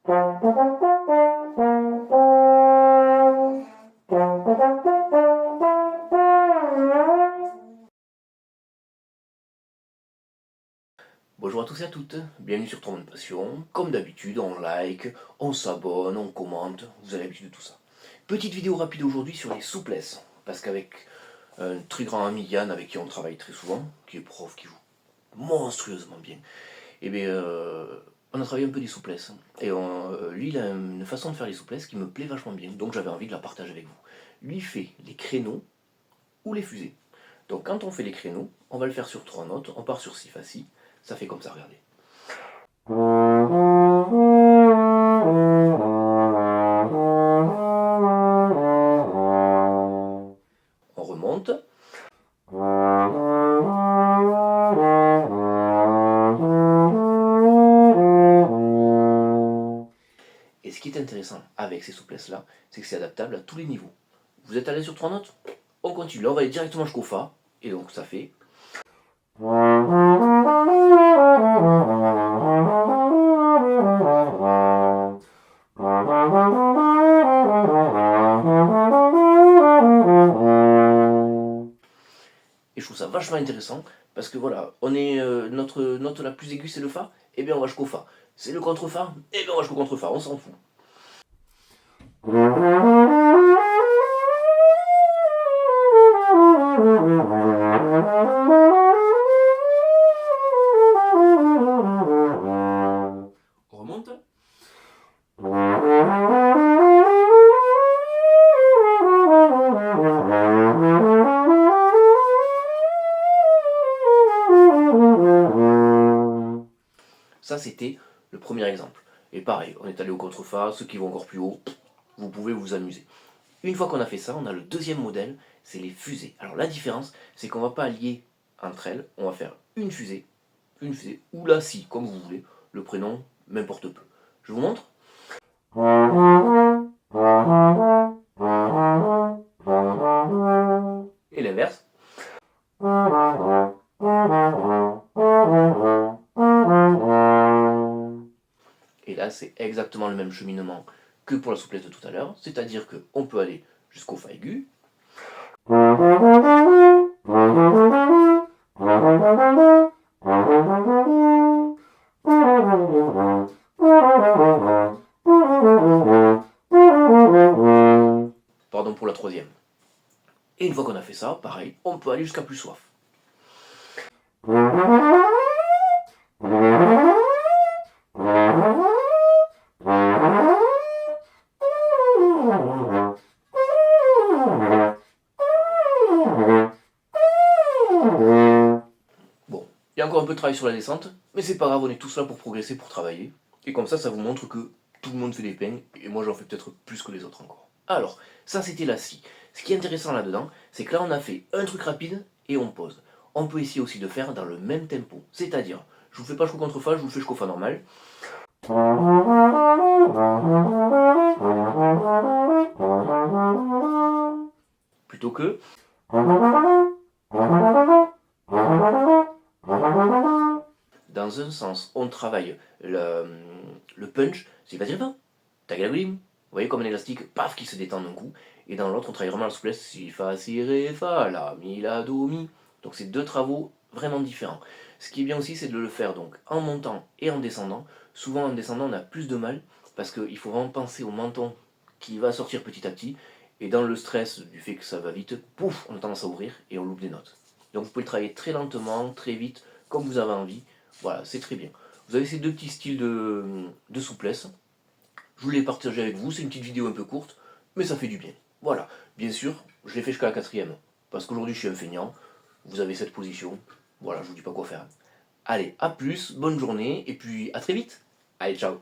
Bonjour à tous et à toutes, bienvenue sur Tourmente Passion. Comme d'habitude, on like, on s'abonne, on commente, vous avez l'habitude de tout ça. Petite vidéo rapide aujourd'hui sur les souplesses, parce qu'avec un très grand ami Yann, avec qui on travaille très souvent, qui est prof, qui joue monstrueusement bien, et bien on a travaillé un peu des souplesses. Et lui, il a une façon de faire les souplesses qui me plaît vachement bien, donc j'avais envie de la partager avec vous. Lui fait les créneaux ou les fusées. Donc quand on fait les créneaux, on va le faire sur 3 notes, on part sur si fa si, ça fait comme ça, regardez. On remonte. Et ce qui est intéressant avec ces souplesses-là, c'est que c'est adaptable à tous les niveaux. Vous êtes à l'aise sur 3 notes? On continue. Là, on va aller directement jusqu'au fa. Et donc, ça fait. Et je trouve ça vachement intéressant parce que voilà, on est notre note la plus aiguë c'est le fa, et bien on va jusqu'au fa. C'est le contre-fa, et bien on va jusqu'au contre-fa, on s'en fout. On remonte. Ça, c'était le premier exemple. Et pareil, on est allé au contre-fa, ceux qui vont encore plus haut, vous pouvez vous amuser. Une fois qu'on a fait ça, on a le deuxième modèle, c'est les fusées. Alors la différence, c'est qu'on ne va pas lier entre elles, on va faire une fusée, ou la scie, comme vous voulez, le prénom m'importe peu. Je vous montre. Et l'inverse. Et là, c'est exactement le même cheminement que pour la souplesse de tout à l'heure, c'est-à-dire qu'on peut aller jusqu'au fa aigu. Pardon pour la troisième. Et une fois qu'on a fait ça, pareil, on peut aller jusqu'à plus soif. Bon, il y a encore un peu de travail sur la descente, mais c'est pas grave, on est tous là pour progresser, pour travailler. Et comme ça vous montre que tout le monde fait des peignes, et moi j'en fais peut-être plus que les autres encore. Alors, ça c'était la scie. Ce qui est intéressant là-dedans, c'est que là on a fait un truc rapide et on pose. On peut essayer aussi de faire dans le même tempo, c'est-à-dire, je vous fais pas jusqu'au contre-fa, je vous fais jusqu'au fa normal. Plutôt que. Dans un sens, on travaille le punch, c'est pas dire pas. Tagalaglim. Vous voyez comme un élastique, paf, qui se détend d'un coup. Et dans l'autre, on travaille vraiment la souplesse, si, fa, si, ré, fa, la, mi, la, do, mi. Donc c'est deux travaux vraiment différents. Ce qui est bien aussi, c'est de le faire donc en montant et en descendant. Souvent en descendant, on a plus de mal, parce qu'il faut vraiment penser au menton qui va sortir petit à petit. Et dans le stress du fait que ça va vite, pouf, on a tendance à ouvrir et on loupe des notes. Donc vous pouvez le travailler très lentement, très vite, comme vous avez envie. Voilà, c'est très bien. Vous avez ces deux petits styles de souplesse. Je voulais partager avec vous, c'est une petite vidéo un peu courte, mais ça fait du bien. Voilà, bien sûr, je l'ai fait jusqu'à la quatrième, parce qu'aujourd'hui je suis un feignant, vous avez cette position, voilà, je vous dis pas quoi faire. Allez, à plus, bonne journée, et puis à très vite. Allez, ciao.